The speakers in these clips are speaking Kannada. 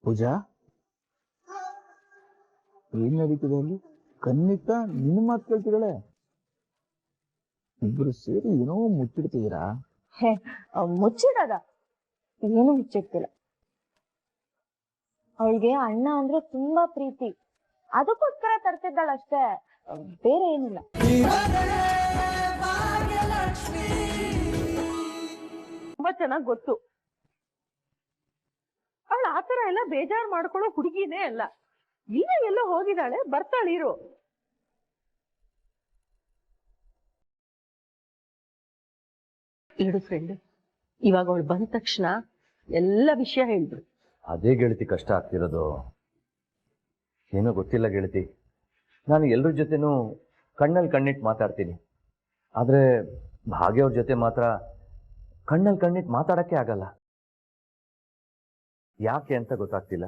ಪೂಜಾ, ಏನ್ ನಡೀತಿದೆ ಅಲ್ಲಿ? ಕನ್ನಿಕ ನಿನ್ನ ಮಾತು ಕೇಳ್ತಿದ್ದಾಳೆ. ಇಬ್ರು ಸೇರಿ ಏನೋ ಮುಚ್ಚಿಡ್ತಿದ್ದೀರಾ? ಮುಚ್ಚಿಡದ ಏನು ಮುಚ್ಚಿಡ್ತಿಲ್ಲ. ಅವಳಿಗೆ ಅಣ್ಣ ಅಂದ್ರೆ ತುಂಬಾ ಪ್ರೀತಿ, ಅದಕ್ಕೋಸ್ಕರ ತರ್ತಿದ್ದಾಳಷ್ಟೇ, ಬೇರೆ ಏನಿಲ್ಲ. ತುಂಬಾ ಚೆನ್ನಾಗ್ ಗೊತ್ತು ಅವಳು ಆತರ ಎಲ್ಲ ಬೇಜಾರ್ ಮಾಡ್ಕೊಳ್ಳೋ ಹುಡುಗಿನೇ ಅಲ್ಲ. ಈಗ ಎಲ್ಲೋ ಹೋಗಿದ್ದಾಳೆ, ಬರ್ತಾಳಿರು. ಇಡು ಫ್ರೆಂಡ್, ಇವಾಗ ಅವಳು ಬಂದ ತಕ್ಷಣ ಎಲ್ಲ ವಿಷಯ ಹೇಳ್ಬಿಡು. ಅದೇ ಗೆಳತಿ ಕಷ್ಟ ಆಗ್ತಿರೋದು. ಏನೋ ಗೊತ್ತಿಲ್ಲ ಗೆಳತಿ, ನಾನು ಎಲ್ಲರ ಜೊತೆನೂ ಕಣ್ಣಲ್ಲಿ ಕಣ್ಣಿಟ್ಟು ಮಾತಾಡ್ತೀನಿ, ಆದರೆ ಭಾಗ್ಯವ್ರ ಜೊತೆ ಮಾತ್ರ ಕಣ್ಣಲ್ಲಿ ಕಣ್ಣಿಟ್ಟು ಮಾತಾಡಕ್ಕೆ ಆಗಲ್ಲ. ಯಾಕೆ ಅಂತ ಗೊತ್ತಾಗ್ತಿಲ್ಲ.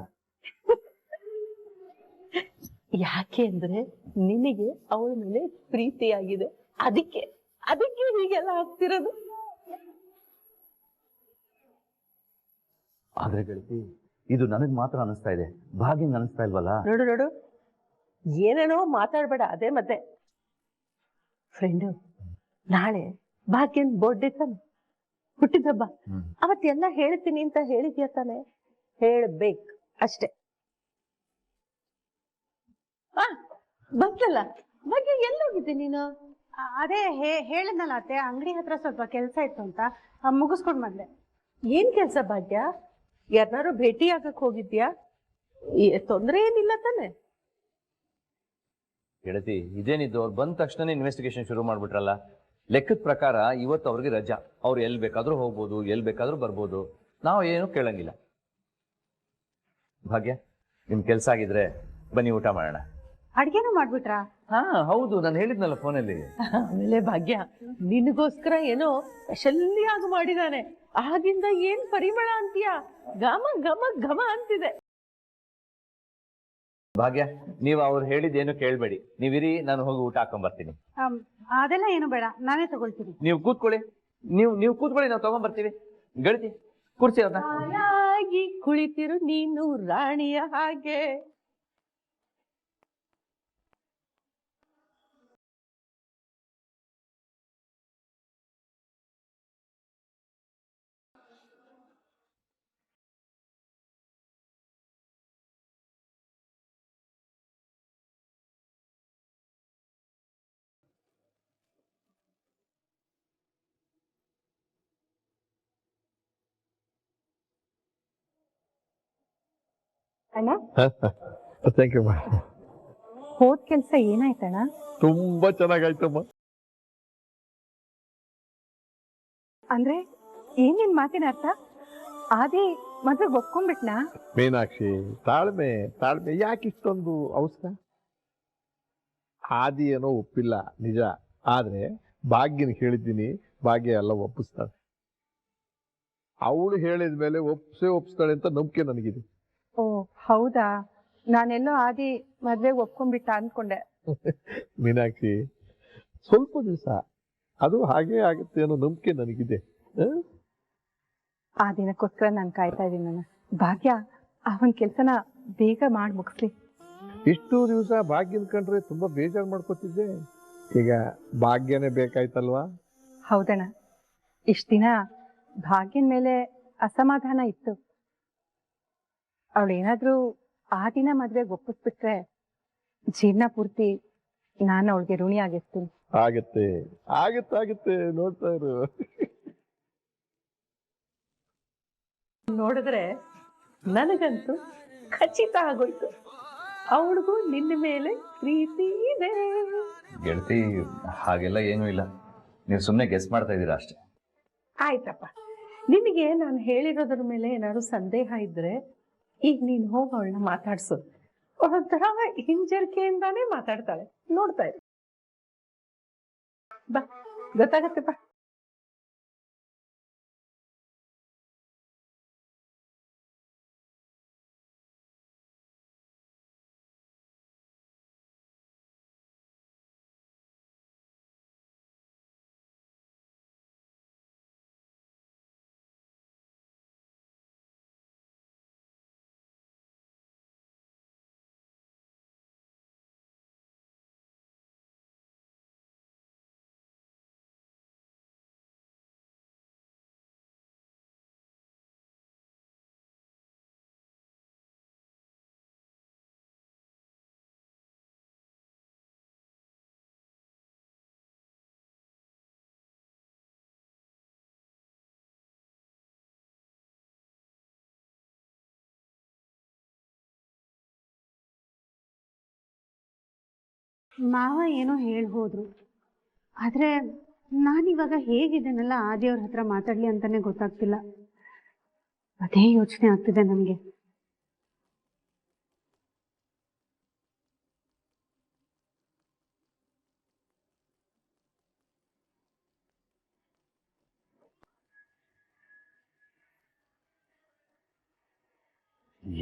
ಯಾಕೆ ಅಂದ್ರೆ ನಿನಗೆ ಅವಳ ಮೇಲೆ ಪ್ರೀತಿಯಾಗಿದೆ, ಅದಕ್ಕೆ ಅದಕ್ಕೆ ಹೀಗೆಲ್ಲ ಆಗ್ತಿರೋದು. ಆದ್ರೆ ಗೆಳತಿ, ಇದು ನನಗ್ ಮಾತ್ರ ಅನಿಸ್ತಾ ಇದೆ, ಭಾಗ್ಯಂಗ್ ಅನಿಸ್ತಾ ಇಲ್ವಲ್ಲ. ನೋಡು ನೋಡು, ಏನೇನೋ ಮಾತಾಡ್ಬೇಡ. ಅದೇ ಮತ್ತೆ ಫ್ರೆಂಡು, ನಾಳೆ ಭಾಗ್ಯನ್ ಬರ್ಡೇ ತಾನೆ, ಹುಟ್ಟಿದಬ್ಬ. ಅವತ್ತೆಲ್ಲ ಹೇಳ್ತೀನಿ ಅಂತ ಹೇಳಿದ್ಯಾ ತಾನೆ? ಹೇಳ್ಬೇಕು ಅಷ್ಟೇ. ಬಂತಲ್ಲ ಭಾಗ್ಯ, ಎಲ್ಲೋಗಿದ್ದೆ ನೀನು? ಅದೇ ಹೇಳಿದ್ನಲ್ಲ ಅತ್ತೆ, ಅಂಗಡಿ ಹತ್ರ ಸ್ವಲ್ಪ ಕೆಲಸ ಇತ್ತು ಅಂತ ಮುಗಿಸ್ಕೊಂಡ್ ಬಂದೆ. ಏನ್ ಕೆಲ್ಸ ಭಾಗ್ಯ? ಯಾರನ್ನಾರು ಭೇಟಿ ಆಗಕ್ ಹೋಗಿದ್ಯಾ? ತೊಂದ್ರೆ ಏನಿಲ್ಲ ತಾನೆ? ಗೆಳತಿ, ಇದೇನಿದ್ದು, ಅವ್ರು ಬಂದ ತಕ್ಷಣ ಇನ್ವೆಸ್ಟಿಗೇಷನ್ ಶುರು ಮಾಡ್ಬಿಟ್ರಲ್ಲ. ಲೆಕ್ಕದ ಪ್ರಕಾರ ಇವತ್ತು ಅವ್ರಿಗೆ ರಜಾ, ಅವ್ರು ಎಲ್ಲಿ ಬೇಕಾದ್ರೂ ಹೋಗ್ಬೋದು, ಎಲ್ಲಿ ಬೇಕಾದ್ರೂ ಬರ್ಬೋದು, ನಾವು ಏನು ಕೇಳಂಗಿಲ್ಲ. ಭಾಗ್ಯ, ನಿಮ್ ಕೆಲ್ಸ ಆಗಿದ್ರೆ ಬನ್ನಿ ಊಟ ಮಾಡೋಣ. ಅಡ್ಗೆನೂ ಮಾಡ್ಬಿಟ್ರಾ? ಹಾ ಹೌದು, ನಾನು ಹೇಳಿದ್ನಲ್ಲ ಫೋನಲ್ಲಿ. ಆಮೇಲೆ ಭಾಗ್ಯ, ನಿನಗೋಸ್ಕರ ಏನೋ ಸ್ಪೆಷಲ್ಲಿಯಾಗಿ ಮಾಡಿದಾನೆ. ಆಗಿಂದ ಏನ್ ಪರಿಮಳ ಅಂತೀಯ, ಘಮ ಘಮ ಘಮ ಅಂತಿದೆ. ಭಾಗ್ಯ, ನೀವು ಅವ್ರು ಹೇಳಿದ್ದೇನು ಕೇಳ್ಬೇಡಿ, ನೀವಿರಿ, ನಾನು ಹೋಗಿ ಊಟ ಹಾಕೊಂಡ್ ಬರ್ತೀನಿ. ಅದೆಲ್ಲ ಏನು ಬೇಡ, ನಾನೇ ತಗೊಳ್ತೀನಿ. ನೀವು ಕೂತ್ಕೊಳ್ಳಿ, ನೀವು ಕೂತ್ಕೊಳ್ಳಿ, ನಾವು ತಗೊಂಡ್ ಬರ್ತೀವಿ. ಗೆಳತಿ, ಕೂರ್ಸಿ ಅವ್ರನ್ನ. ಹಾಯಾಗಿ ಕುಳಿತಿರು ನೀನು ರಾಣಿಯ ಹಾಗೆ. ಅಣ್ಣ, ಥ್ಯಾಂಕ್ ಯು. ಹೋದ್ ಕೆಲ್ಸ ಏನಾಯ್ತಣ್ಣ? ತುಂಬಾ ಚೆನ್ನಾಗಾಯ್ತಮ್ಮ. ಅಂದ್ರೆ ಏನೇನ್ ಮಾತಿನ ಅರ್ಥ? ಆದಿ ಮದ್ವೆಗೆ ಒಪ್ಕೊಂಡ್ಬಿಟ್ನಾ? ಮೀನಾಕ್ಷಿ, ತಾಳ್ಮೆ ತಾಳ್ಮೆ, ಯಾಕೆ ಇಷ್ಟೊಂದು ಅವಸರ? ಆದಿ ಏನೋ ಒಪ್ಪಿಲ್ಲ ನಿಜ, ಆದ್ರೆ ಭಾಗ್ಯನ ಹೇಳಿದ್ದೀನಿ, ಭಾಗ್ಯ ಎಲ್ಲ ಒಪ್ಪಿಸ್ತಾಳೆ. ಅವಳು ಹೇಳಿದ ಮೇಲೆ ಒಪ್ಪಿಸ್ತಾಳೆ ಅಂತ ನಂಬಿಕೆ ನನಗಿದೆ. ಓ ಹೌದಾ, ನಾನೆಲ್ಲೋ ಆದಿ ಮದ್ವೆಗೆ ಒಪ್ಕೊಂಡ್ಬಿಟ್ಟ ಅನ್ಕೊಂಡೆ. ಮೀನಾಕ್ಷಿ, ಸ್ವಲ್ಪ ದಿವಸ ಅದು ಹಾಗೆ ಆಗುತ್ತೆ ಅನ್ನೋ ನಂಬಿಕೆ ನನಗಿದೆ. ಆ ದಿನಕ್ಕೋಸ್ಕರ ನಾನು ಕಾಯ್ತಾ ಇದ್ದೀನಿ. ನನ್ನ ಭಾಗ್ಯ ಅವನ್ ಕೆಲ್ಸನ ಬೇಗ ಮಾಡಿ ಮುಗಿಸ್ಲಿ. ಇಷ್ಟು ದಿವಸ ಭಾಗ್ಯನ ಕಂಡ್ರೆ ತುಂಬಾ ಬೇಜಾರು ಮಾಡ್ಕೊತಿದ್ದೆ, ಈಗ ಭಾಗ್ಯನೇ ಬೇಕಾಯ್ತಲ್ವಾ? ಹೌದಣ್ಣ, ಇಷ್ಟ ದಿನ ಭಾಗ್ಯನ ಮೇಲೆ ಅಸಮಾಧಾನ ಇತ್ತು. ಅವಳೇನಾದ್ರೂ ಆ ದಿನ ಮದ್ವೆಗೆ ಒಪ್ಪಿಸ್ಬಿಟ್ರೆ ಜೀವನ ಪೂರ್ತಿ ನಾನು ಅವಳಿಗೆ ಋಣಿ ಆಗಿರ್ತೀನಿ. ಆಗತ್ತೆ ಆಗತ್ತೆ, ನೋಡ್ತಾ ಇರು. ನೋಡಿದ್ರೆ ನನಗಂತೂ ಖಚಿತ ಆಗೋಯ್ತು, ಅವಳಿಗೂ ನಿನ್ನ ಮೇಲೆ ಪ್ರೀತಿ ಇದೆ. ಗೆಳತಿ, ಹಾಗೆಲ್ಲ ಏನೂ ಇಲ್ಲ, ನೀವು ಸುಮ್ಮನೆ ಗೆಸ್ ಮಾಡ್ತಾ ಇದ್ದೀರಾ ಅಷ್ಟೇ. ಆಯ್ತಪ್ಪ, ನಿನಗೆ ನಾನು ಹೇಳಿರೋದ್ರ ಮೇಲೆ ಏನಾದ್ರು ಸಂದೇಹ ಇದ್ರೆ ಈಗ ನೀನು ಹೋಗಿ ಅವಳನ್ನ ಮಾತಾಡ್ಸು. ಒಂಥರ ಹಿಂಜರಿಕೆಯಿಂದಾನೇ ಮಾತಾಡ್ತಾಳೆ, ನೋಡ್ತಾ ಇರು. ಬಾ, ಗೊತ್ತಾಗತ್ತೆ ಬಾ. ಮಾವ ಏನೋ ಹೋದ್ರು. ಆದ್ರೆ ನಾನಿವಾಗ ಹೇಗಿದ್ದೇನಲ್ಲ ಆದಿಯವ್ರ ಹತ್ರ ಮಾತಾಡ್ಲಿ ಅಂತಾನೆ ಗೊತ್ತಾಗ್ತಿಲ್ಲ. ಅದೇ ಯೋಚನೆ ಆಗ್ತಿದೆ ನನಗೆ.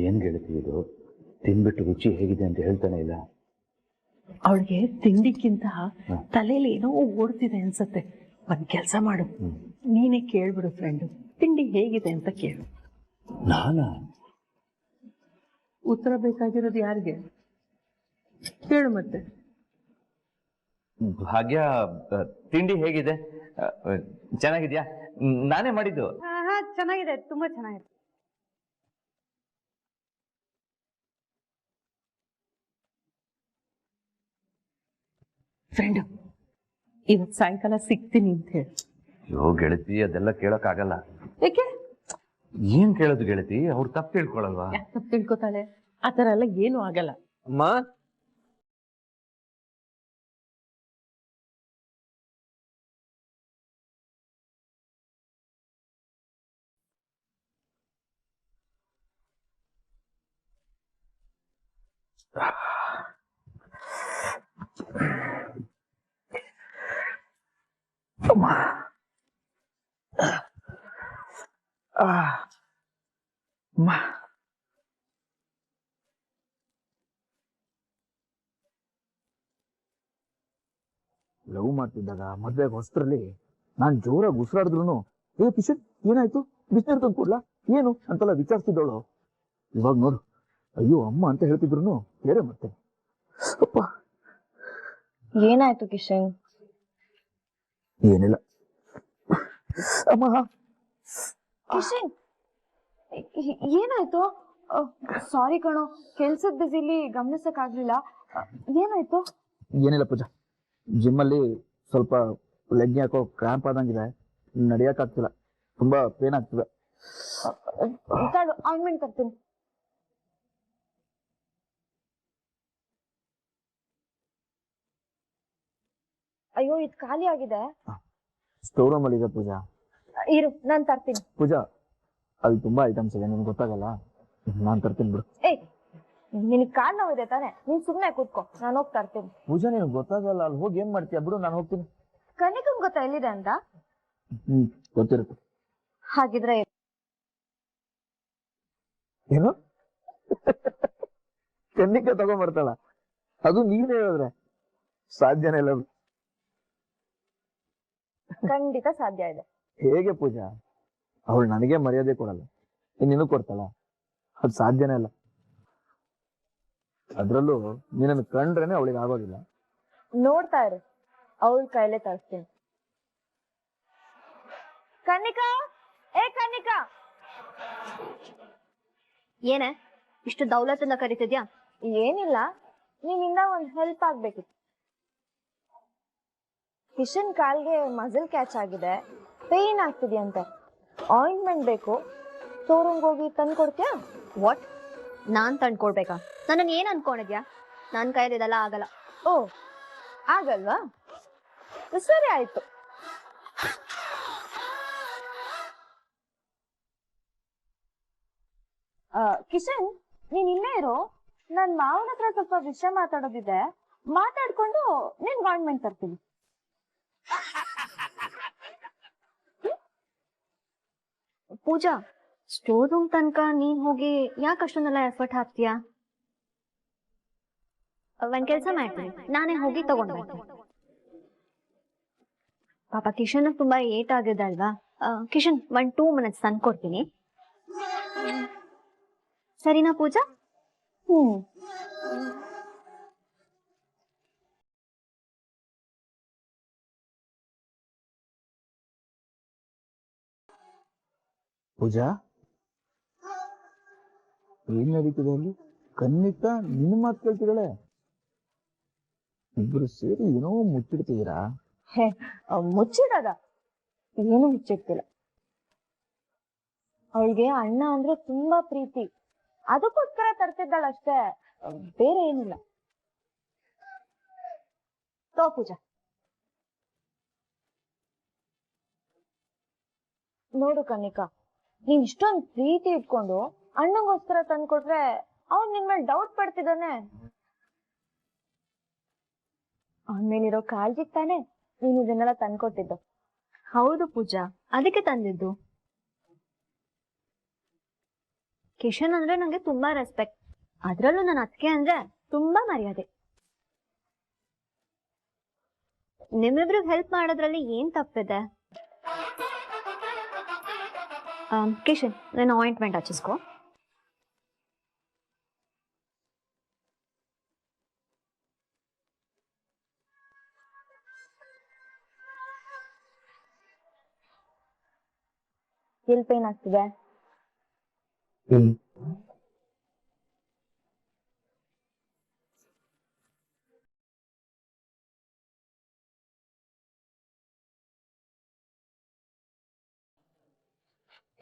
ಏನ್ ಗೆಳತಿ ಇದು? ತಿನ್ಬಿಟ್ಟು ರುಚಿ ಹೇಗಿದೆ ಅಂತ ಹೇಳ್ತಾನೆ ಇಲ್ಲ. ಅವಳಿಗೆ ತಿಂಡಿಕ್ಕಿಂತ ತಲೆಯಲ್ಲಿ ಏನೋ ಓಡ್ತಿದೆ ಅನ್ಸತ್ತೆ. ಒಂದ್ ಕೆಲ್ಸ ಮಾಡು, ನೀನೇ ಕೇಳ್ಬಿಡು ಫ್ರೆಂಡು, ತಿಂಡಿ ಹೇಗಿದೆ ಅಂತ ಕೇಳು. ನಾನಾ? ಉತ್ತರ ಬೇಕಾಗಿರೋದು ಯಾರಿಗೆ? ಕೇಳು ಮತ್ತೆ. ಭಾಗ್ಯ, ತಿಂಡಿ ಹೇಗಿದೆ? ಚೆನ್ನಾಗಿದ್ಯಾ? ನಾನೇ ಮಾಡಿದ್ದು. ಚೆನ್ನಾಗಿದೆ, ತುಂಬಾ ಚೆನ್ನಾಗಿದೆ. ಫ್ರೆಂಡು, ಇವತ್ತು ಸಾಯಂಕಾಲ ಸಿಗ್ತೀನಿ ಅಂತ ಹೇಳಿ. ಅಯ್ಯೋ ಗೆಳತಿ, ಅದೆಲ್ಲ ಕೇಳೋಕ್ಕಾಗಲ್ಲ. ಏಕೆ? ಏನ್ ಕೇಳೋದು ಗೆಳತಿ? ಅವ್ರು ತಪ್ಪು ತಿಳ್ಕೊಳಲ್ವಾ? ತಪ್ಪು ತಿಳ್ಕೊತಾಳೆ? ಆ ಥರ ಎಲ್ಲ ಏನು ಆಗಲ್ಲ. ಅಮ್ಮ, ಲವ್ ಮಾಡ್ತಿದ್ದಾಗ ಮದ್ವೆಗೆ ಹೊಸದ್ರಲ್ಲಿ ನಾನ್ ಜೋರಾಗಿ ಉಸಿರಾಡಿದ್ರು ಏ ಕಿಶನ್ ಏನಾಯ್ತು, ಬಿಸಿನೀರು ತಂದು ಕೊಡ್ಲಾ ಏನು ಅಂತೆಲ್ಲ ವಿಚಾರಿಸ್ತಿದ್ದವಳು. ಇವಾಗ ನೋಡು, ಅಯ್ಯೋ ಅಮ್ಮ ಅಂತ ಹೇಳ್ತಿದ್ರು ಬೇರೆ ಮತ್ತೆ. ಅಪ್ಪ, ಏನಾಯ್ತು ಕಿಶನ್? ಏನಿಲ್ಲ ಅಮ್ಮ. ಕಿಶನ್, ಏನಾಯ್ತು? ಸಾರಿ ಕಣೋ, ಕೆಲ್ಸದ ಬಿಸಿಲಿ ಗಮನಿಸಕ್ ಆಗ್ಲಿಲ್ಲ. ಏನಾಯ್ತು? ಏನಿಲ್ಲ ಪೂಜಾ, ಜಿಮ್ಮಲ್ಲಿ ಸ್ವಲ್ಪ ಲೆಗ್ ಯಾಕೋ ಕ್ರಾಂಪ್ ಆದಂಗಿದೆ, ನಡಿಯಕ್ ಆಗ್ತಿಲ್ಲ, ತುಂಬಾ ಪೇನ್ ಆಗ್ತಿದೆ. ಆಯಿಂಟ್ಮೆಂಟ್ ತರ್ತೀನಿ. ಅಯ್ಯೋ, ಇದು ಖಾಲಿ ಆಗಿದೆ. ಸ್ಟೋರ್ ರೂಮ್ ಅಲ್ಲಿ ಇದೆ ಪೂಜಾ. ಇರು, ನಾನ್ ತರ್ತೀನಿ. ಪೂಜಾ, ಅಲ್ಲಿ ತುಂಬಾ ಐಟಮ್ಸ್ ಇದೆ, ನಿನ್ಗೆ ಗೊತ್ತಾಗಲ್ಲ, ನಾನ್ ತರ್ತೀನಿ ಬಿಡು. ಏಯ್, ನಿನಗ್ ಕಾಲ್ ನೋವಿದೆ ತಾನೆ? ನೀನ್ ಸುಮ್ನೆ ಕೂತ್ಕೋ, ನಾನು ಹೋಗಿ ತರ್ತೀನಿ. ಪೂಜಾ, ನಿನ್ಗೆ ಗೊತ್ತಾಗಲ್ಲ, ಅಲ್ಲಿ ಹೋಗಿ ಏನ್ ಮಾಡ್ತೀಯ? ಬಿಡು, ನಾನು ಹೋಗ್ತೀನಿ. ಕನಿಕಂಗ್ ಗೊತ್ತಾ ಎಲ್ಲಿದೆ ಅಂತ? ಗೊತ್ತಿರುತ್ತೆ. ಹಾಗಿದ್ರೆ ಏನು ಕನ್ನಿಕ ತಗೊಂಡ್ಬರ್ತಾಳ? ಅದು ನೀನ್ ಹೇಳಿದ್ರೆ ಸಾಧ್ಯನೇ ಇಲ್ಲ. ಖಂಡಿತ ಸಾಧ್ಯ ಇದೆ. ಹೇಗೆ ಪೂಜಾ? ಅವಳು ನನಗೆ ಮರ್ಯಾದೆ ಕೊಡಲ್ಲ, ಇನ್ನೇನು ಕೊಡ್ತಾಳ? ಅದು ಸಾಧ್ಯನೇ ಇಲ್ಲ. ಅದ್ರಲ್ಲೂ ನೀನನ್ನು ಕಂಡ್ರೇನೆ ಅವಳಿಗೆ ಆಗೋದಿಲ್ಲ. ನೋಡ್ತಾ ಇರು, ಅವಳ ಕೈಲೇ ತರಿಸ್ತೀನಿ. ಕನ್ನಿಕಾ, ಏ ಕನ್ನಿಕಾ, ಏನೇ ಇಷ್ಟು ದೌಲತನ್ನ ಕರಿತಿದ್ಯಾ? ಏನಿಲ್ಲ, ನೀನಿಂದ ಒಂದ್ ಹೆಲ್ಪ್ ಆಗ್ಬೇಕಿತ್ತು. ಕಿಶನ್ ಕಾಲ್ಗೆ ಮಸಲ್ ಕ್ಯಾಚ್ ಆಗಿದೆ, ಪೇನ್ ಆಗ್ತಿದ್ಯಂತೆ, ಆಯಿಂಟ್ಮೆಂಟ್ ಬೇಕು, ಶೋರೂಮ್ಗೆ ಹೋಗಿ ತಂದು ಕೊಡ್ತೀಯಾ? ವಾಟ್? ನಾನ್ ತಂದ್ಕೊಡ್ಬೇಕಾ? ನನ್ನನ್ನು ಏನ್ ಅನ್ಕೊಂಡಿದ್ಯಾ? ನನ್ನ ಕೈಯಲ್ಲಿ ಇದೆಲ್ಲ ಆಗಲ್ಲ. ಓ, ಆಗಲ್ವಾ? ಸರಿ ಆಯ್ತು. ಕಿಶನ್, ನೀನ್ ಇಲ್ಲೇ ಇರೋ, ನನ್ ಮಾವನ ಹತ್ರ ಸ್ವಲ್ಪ ವಿಷಯ ಮಾತಾಡೋದಿದೆ, ಮಾತಾಡ್ಕೊಂಡು ನಿನ್ ಆಯಿಂಟ್ಮೆಂಟ್ ತರ್ತೀನಿ. ಪೂಜಾ, ಸ್ಟೋರ್ ರೂಮ್ ತನಕ ನೀನ್ ಹೋಗಿ ಯಾಕೆ ಅಷ್ಟೊಂದೆಲ್ಲ ಎಫರ್ಟ್ ಹಾಕ್ತೀಯಾ? ಒಂದ್ ಕೆಲ್ಸ ಮಾಡ್ತೀನಿ, ನಾನೇ ಹೋಗಿ ತಗೊಂಡ್ ಬರ್ತೀನಿ. ಪಾಪ ಕಿಶನ್ ತುಂಬಾ ಏಟ್ ಆಗಿದೆ ಅಲ್ವಾ? ಕಿಶನ್, 1-2 ಮಿನಿಟ್ಸ್ ತಂದ್ಕೊಡ್ತೀನಿ, ಸರಿನಾ ಪೂಜಾ? ಪೂಜಾ, ಏನ್ ನಡೀತಿದೆ ಅಲ್ಲಿ? ಕನ್ನಿಕ ನಿನ್ನ ಮಾತು ಕೇಳ್ತಿದ್ದಾಳೆ, ಇಬ್ರು ಸೇರಿ ಏನೋ ಮುಚ್ಚಿಡ್ತಿದ್ದೀರಾ? ಮುಚ್ಚಿಡದ? ಏನು ಮುಚ್ಚಿಡ್ತಿಲ್ಲ. ಅವಳಿಗೆ ಅಣ್ಣ ಅಂದ್ರೆ ತುಂಬಾ ಪ್ರೀತಿ, ಅದಕ್ಕೋಸ್ಕರ ತರ್ತಿದ್ದಾಳಷ್ಟೇ, ಬೇರೆ ಏನಿಲ್ಲ. ತೋ ಪೂಜಾ. ನೋಡು ಕನ್ನಿಕಾ, ನೀನ್ ಇಷ್ಟೊಂದು ಪ್ರೀತಿ ಇಟ್ಕೊಂಡು ಅಣ್ಣಂಗೋಸ್ಕರ ತಂದ್ಕೊಟ್ರೆ ಅವ್ನ್ ನಿನ್ ಮೇಲೆ ಡೌಟ್ ಪಡ್ತಿದ್ದಾನೆ. ಅವನ್ ಮೇಲಿರೋ ಕಾಳಜಿಗ್ ತಾನೆ ನೀನ್ ಇದನ್ನೆಲ್ಲ ತಂದ್ಕೊಟ್ಟಿದ್ದು. ಹೌದು ಪೂಜಾ, ಅದಕ್ಕೆ ತಂದಿದ್ದು. ಕಿಶನ್ ಅಂದ್ರೆ ನಂಗೆ ತುಂಬಾ ರೆಸ್ಪೆಕ್ಟ್, ಅದ್ರಲ್ಲೂ ನನ್ನ ಅತ್ತಿಗೆ ಅಂದ್ರೆ ತುಂಬಾ ಮರ್ಯಾದೆ. ನಿಮ್ಮಿಬ್ರಿಗೆ ಹೆಲ್ಪ್ ಮಾಡೋದ್ರಲ್ಲಿ ಏನ್ ತಪ್ಪಿದೆ? ಕಿಶನ್, ನಾನು ಆಯಿಂಟ್ಮೆಂಟ್ ಹಚ್ಚಿಸ್ಕೊ. ಎಲ್ಲಿ ಪೇನ್ ಆಗ್ತಿದೆ?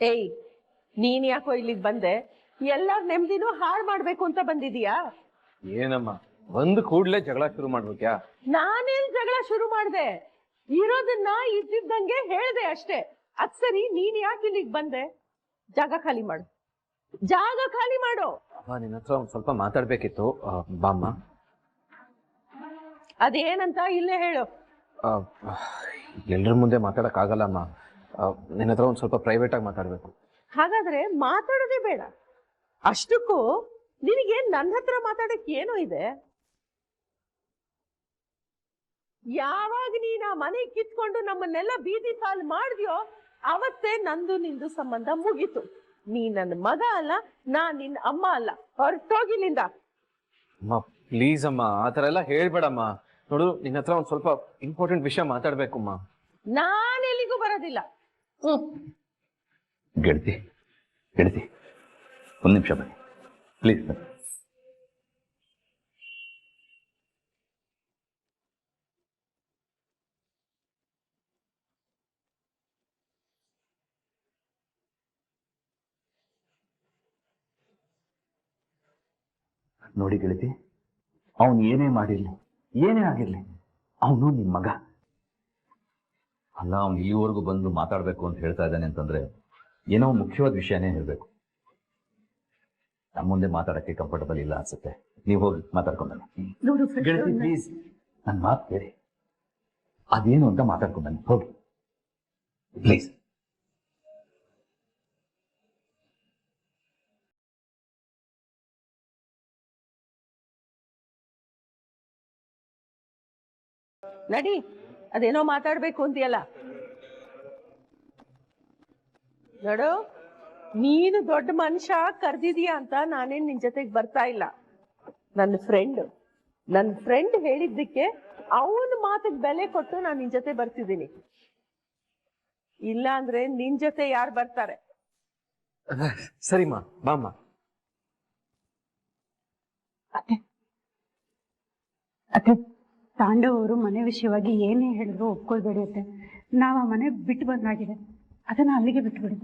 ಏಯ್, ನೀನ್ ಯಾಕೋ ಇಲ್ಲಿಗೆ ಬಂದೆ? ಎಲ್ಲಾರ್ ನೆಮ್ಮದಿನೂ ಹಾಳು ಮಾಡ್ಬೇಕು ಅಂತ ಬಂದಿದೀಯಾ? ಏನಮ್ಮ ಬಂದು ಕೂಡ್ಲೆ ಜಗಳ ಶುರು ಮಾಡ್ಬೇಕ್ಯಾ? ನಾನೇನ್ ಜಗಳ ಶುರು ಮಾಡ್ದೆ? ಇರೋದನ್ನ ಇದ್ದಿದ್ದಂಗೆ ಹೇಳ್ದೆ ಅಷ್ಟೇ. ಅದ್ ಸರಿ, ನೀನ್ ಯಾಕೆ ಇಲ್ಲಿಗೆ ಬಂದೆ? ಜಾಗ ಖಾಲಿ ಮಾಡು, ಜಾಗ ಖಾಲಿ ಮಾಡು. ನಿನ್ನ ಹತ್ರ ಒಂದ್ ಸ್ವಲ್ಪ ಮಾತಾಡ್ಬೇಕಿತ್ತು. ಬಾಮ್ಮ. ಅದೇನಂತ ಇಲ್ಲೇ ಹೇಳು. ಎಲ್ಲರ ಮುಂದೆ ಮಾತಾಡಕ್ ಆಗಲ್ಲಮ್ಮ. ನಿನ್ನ ಹತ್ರ ಒಂದ್ ಸ್ವಲ್ಪ ಪ್ರೈವೇಟ್ ಆಗಿ ಮಾತಾಡ್ಬೇಕು. ಹಾಗಾದ್ರೆ ಮಾತಾಡೋದೇ ಬೇಡ. ಅಷ್ಟಕ್ಕೂ ನಿನಗೆ ನನ್ನ ಹತ್ರ ಮಾತಾಡಕ್ ಏನೋ ಇದೆ? ಯಾವಾಗ ನೀನ್ ಆ ಮನೆ ಕಿತ್ಕೊಂಡು ನಮ್ಮನ್ನೆಲ್ಲ ಬೀದಿ ಸಾಲು ಮಾಡಿದ್ಯೋ ಅವತ್ತೇ ನಂದು ನಿಂದು ಸಂಬಂಧ ಮುಗೀತು. ನೀ ನನ್ನ ಮಗ ಅಲ್ಲ, ನಾನ್ ನಿನ್ನ ಅಮ್ಮ ಅಲ್ಲ. ಹೊರಟೋಗಿಲ್ಲಿಂದ. ಅಮ್ಮ ಪ್ಲೀಸ್ ಅಮ್ಮ, ಆತರ ಎಲ್ಲ ಹೇಳ್ಬೇಡಮ್ಮ. ನೋಡು, ನಿನ್ನ ಹತ್ರ ಒಂದ್ ಸ್ವಲ್ಪ ಇಂಪಾರ್ಟೆಂಟ್ ವಿಷಯ ಮಾತಾಡ್ಬೇಕಮ್ಮ. ನಾನೆಲ್ಲಿಗೂ ಬರೋದಿಲ್ಲ. ಗೆಳತಿ ಗೆಳತಿ, ಒಂದು ನಿಮಿಷ ಬನ್ನಿ ಪ್ಲೀಸ್ ಬನ್ನಿ. ನೋಡಿ ಗೆಳತಿ, ಅವನು ಏನೇ ಮಾಡಿರ್ಲಿ, ಏನೇ ಆಗಿರ್ಲಿ, ಅವನು ನಿಮ್ಮ ಮಗ ಅಲ್ಲ. ಅವ್ನು ಇಲ್ಲಿವರೆಗೂ ಬಂದು ಮಾತಾಡ್ಬೇಕು ಅಂತ ಹೇಳ್ತಾ ಇದ್ದಾನೆ ಅಂತಂದ್ರೆ ಏನೋ ಮುಖ್ಯವಾದ ವಿಷಯನೇ ಹೇಳ್ಬೇಕು. ನಮ್ಮ ಮುಂದೆ ಮಾತಾಡಕ್ಕೆ ಕಂಫರ್ಟಬಲ್ ಇಲ್ಲ ಅನ್ಸುತ್ತೆ. ನೀವು ಹೋಗಿ ಮಾತಾಡ್ಕೊಂಡ್ ಬನ್ನಿ. ಗೆಳತಿ ಪ್ಲೀಸ್, ನನ್ನ ಮಾತು ಕೇಳಿ. ಅದೇನು ಅಂತ ಮಾತಾಡ್ಕೊಂಡ್ ಬನ್ನಿ, ಹೋಗಿ ಪ್ಲೀಸ್. ನಡಿ, ಅದೇನೋ ಮಾತಾಡ್ಬೇಕು ಅಂತೀಯಲ್ಲ. ನೋಡು, ನೀನು ದೊಡ್ಡ ಮನುಷ್ಯ ಕರ್ದಿದೀಯ ಅಂತ ನಾನೇನ್ ನಿನ್ ಜೊತೆಗೆ ಬರ್ತಾ ಇಲ್ಲ. ನನ್ನ ಫ್ರೆಂಡ್ ಹೇಳಿದ್ದಕ್ಕೆ ಅವನ ಮಾತಿಗೆ ಬೆಲೆ ಕೊಟ್ಟು ನಾನು ನಿನ್ ಜೊತೆ ಬರ್ತಿದ್ದೀನಿ. ಇಲ್ಲ ಅಂದ್ರೆ ನಿನ್ ಜೊತೆ ಯಾರು ಬರ್ತಾರೆ? ಸರಿಮ್ಮ, ಬಾಮ್ಮ. ಅತ್ತೆ, ತಾಂಡವ್ ಅವರು ಮನೆ ವಿಷಯವಾಗಿ ಏನೇ ಹೇಳಿದ್ರು ಒಪ್ಕೊಳ್ಬೇಡಿ ಅತ್ತೆ. ನಾವು ಆ ಮನೆ ಬಿಟ್ಟು ಬಂದಾಗಿದೆ, ಅದನ್ನ ಅಲ್ಲಿಗೆ ಬಿಟ್ಬಿಡಿ.